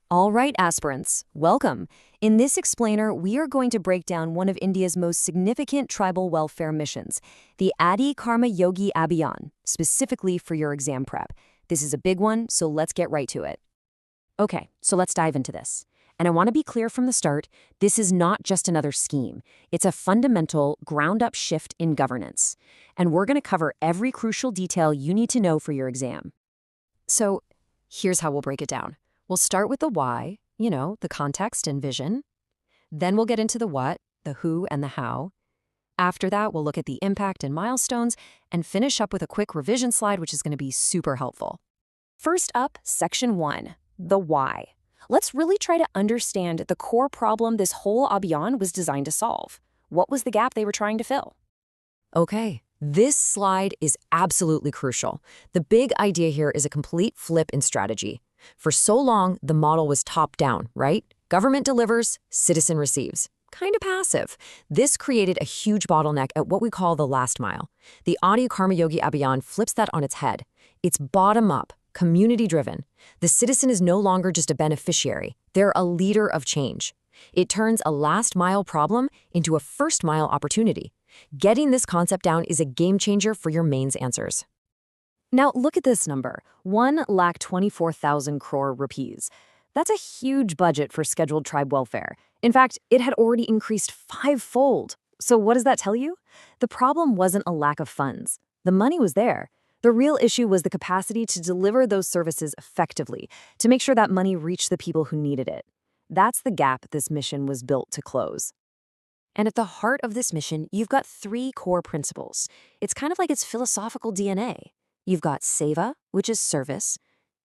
All right, aspirants, welcome. In this explainer, we are going to break down one of India's most significant tribal welfare missions, the Karmayogi Abhiyaan, specifically for your exam prep. This is a big one, so let's get right to it. Okay, so let's dive into this. And I want to be clear from the start, this is not just another scheme. It's a fundamental, ground-up shift in governance. And we're going to cover every crucial detail you need to know for your exam. So here's how we'll break it down. We'll start with the why, the context and vision. Then we'll get into the what, the who and the how. After that, we'll look at the impact and milestones and finish up with a quick revision slide, which is going to be super helpful. First up, section 1, the why. Let's really try to understand the core problem this whole Abhiyaan was designed to solve. What was the gap they were trying to fill? Okay, this slide is absolutely crucial. The big idea here is a complete flip in strategy. For so long, the model was top-down, right? Government delivers, citizen receives. Kind of passive. This created a huge bottleneck at what we call the last mile. The Karmayogi Abhiyaan flips that on its head. It's bottom-up, community-driven. The citizen is no longer just a beneficiary. They're a leader of change. It turns a last-mile problem into a first-mile opportunity. Getting this concept down is a game-changer for your mains answers. Now, look at this number, 1,24,000 crore rupees. That's a huge budget for scheduled tribe welfare. In fact, it had already increased fivefold. So what does that tell you? The problem wasn't a lack of funds. The money was there. The real issue was the capacity to deliver those services effectively, to make sure that money reached the people who needed it. That's the gap this mission was built to close. And at the heart of this mission, you've got 3 core principles. It's kind of like its philosophical DNA. You've got Seva, which is service,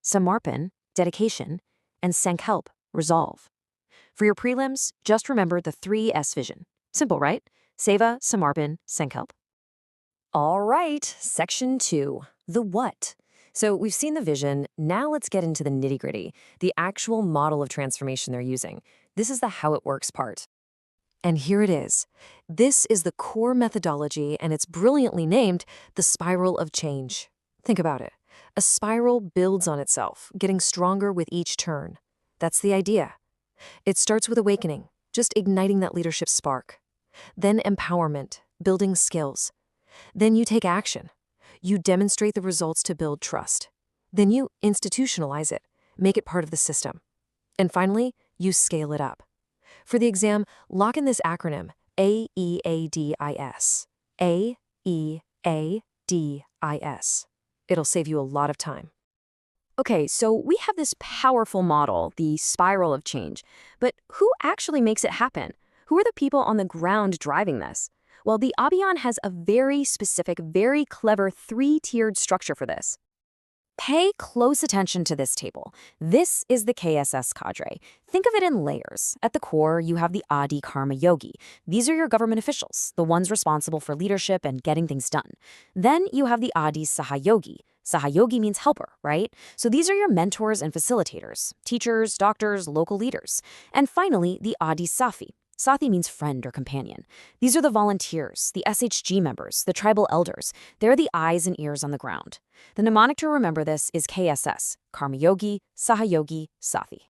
Samarpan, dedication, and Sankalp, resolve. For your prelims, just remember the 3S vision. Simple, right? Seva, Samarpan, Sankalp. All right, section 2, the what. So we've seen the vision, now let's get into the nitty-gritty, the actual model of transformation they're using. This is the how it works part. And here it is. This is the core methodology, and it's brilliantly named the spiral of change. Think about it. A spiral builds on itself, getting stronger with each turn. That's the idea. It starts with awakening, just igniting that leadership spark. Then empowerment, building skills. Then you take action. You demonstrate the results to build trust. Then you institutionalize it, make it part of the system. And finally, you scale it up. For the exam, lock in this acronym, AEADIS. AEADIS. It'll save you a lot of time. Okay, so we have this powerful model, the spiral of change. But who actually makes it happen? Who are the people on the ground driving this? Well, the Abhiyaan has a very specific, very clever 3-tiered structure for this. Pay close attention to this table. This is the KSS cadre. Think of it in layers. At the core, you have the Adi Karmayogi. These are your government officials, the ones responsible for leadership and getting things done. Then you have the Adi Sahayogi. Sahayogi means helper, right? So these are your mentors and facilitators, teachers, doctors, local leaders. And finally, the Adi Safi. Sathi means friend or companion. These are the volunteers, the SHG members, the tribal elders. They're the eyes and ears on the ground. The mnemonic to remember this is KSS, Karmayogi, Sahayogi, Sathi.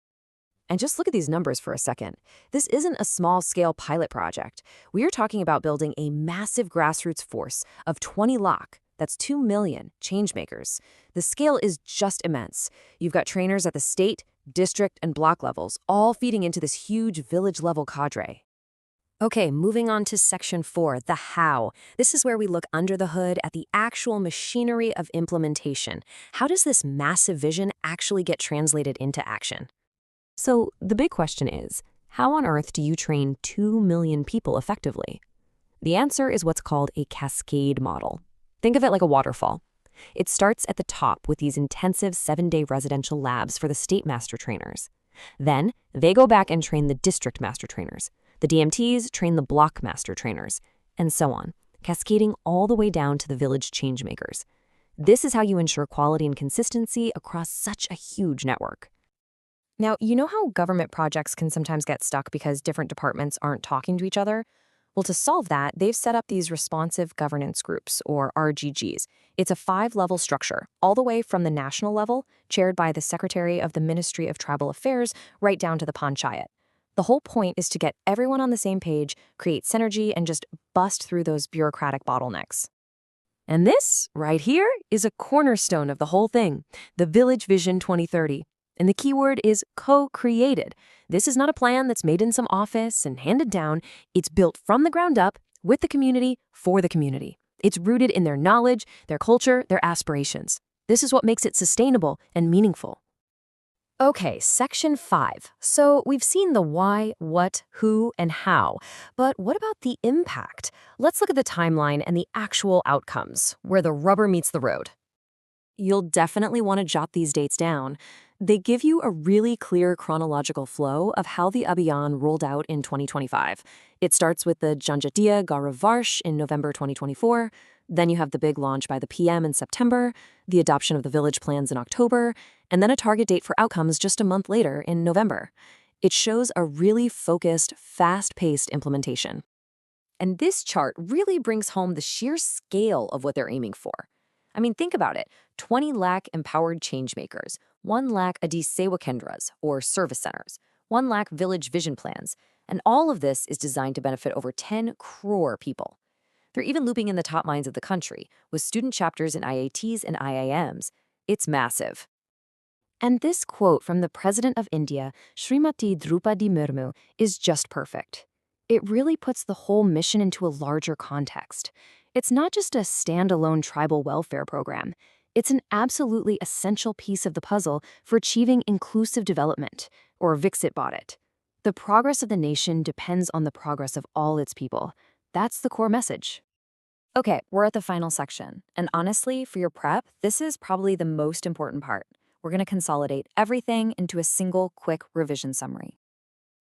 And just look at these numbers for a second. This isn't a small-scale pilot project. We are talking about building a massive grassroots force of 20 lakh. That's 2 million changemakers. The scale is just immense. You've got trainers at the state, district, and block levels, all feeding into this huge village-level cadre. Okay, moving on to section 4, the how. This is where we look under the hood at the actual machinery of implementation. How does this massive vision actually get translated into action? So the big question is, how on earth do you train 2 million people effectively? The answer is what's called a cascade model. Think of it like a waterfall. It starts at the top with these intensive 7-day residential labs for the state master trainers. Then they go back and train the district master trainers. The DMTs train the block master trainers, and so on, cascading all the way down to the village changemakers. This is how you ensure quality and consistency across such a huge network. Now, you know how government projects can sometimes get stuck because different departments aren't talking to each other? Well, to solve that, they've set up these responsive governance groups, or RGGs. It's a 5-level structure, all the way from the national level, chaired by the Secretary of the Ministry of Tribal Affairs, right down to the Panchayat. The whole point is to get everyone on the same page, create synergy, and just bust through those bureaucratic bottlenecks. And this, right here, is a cornerstone of the whole thing, the Village Vision 2030. And the key word is co-created. This is not a plan that's made in some office and handed down. It's built from the ground up, with the community, for the community. It's rooted in their knowledge, their culture, their aspirations. This is what makes it sustainable and meaningful. Okay, section 5. So we've seen the why, what, who, and how. But what about the impact? Let's look at the timeline and the actual outcomes, where the rubber meets the road. You'll definitely want to jot these dates down. They give you a really clear chronological flow of how the Abhiyaan rolled out in 2025. It starts with the Janjatiya Gaurav Varsh in November 2024. Then you have the big launch by the PM in September, the adoption of the village plans in October, and then a target date for outcomes just a month later in November. It shows a really focused, fast-paced implementation. And this chart really brings home the sheer scale of what they're aiming for. I mean, think about it. 20 lakh empowered changemakers, 1 lakh Adi Sewa Kendras, or service centers, 1 lakh village vision plans, and all of this is designed to benefit over 10 crore people. They're even looping in the top minds of the country, with student chapters in IITs and IIMs. It's massive. And this quote from the President of India, Srimati Draupadi Murmu, is just perfect. It really puts the whole mission into a larger context. It's not just a standalone tribal welfare program. It's an absolutely essential piece of the puzzle for achieving inclusive development, or Viksit Bharat. The progress of the nation depends on the progress of all its people. That's the core message. Okay, we're at the final section. And honestly, for your prep, this is probably the most important part. We're going to consolidate everything into a single quick revision summary.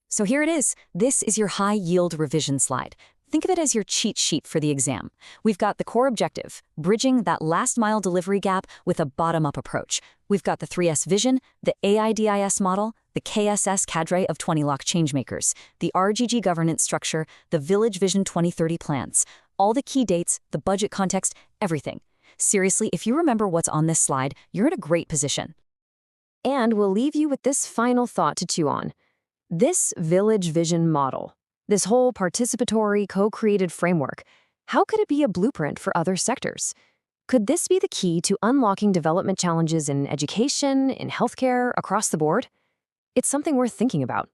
So here it is. This is your high-yield revision slide. Think of it as your cheat sheet for the exam. We've got the core objective, bridging that last-mile delivery gap with a bottom-up approach. We've got the 3S vision, the AIDIS model, the KSS cadre of 20 lakh changemakers, the RGG governance structure, the Village Vision 2030 plans, all the key dates, the budget context, everything. Seriously, if you remember what's on this slide, you're in a great position. And we'll leave you with this final thought to chew on. This Village Vision model, this whole participatory, co-created framework, how could it be a blueprint for other sectors? Could this be the key to unlocking development challenges in education, in healthcare, across the board? It's something worth thinking about.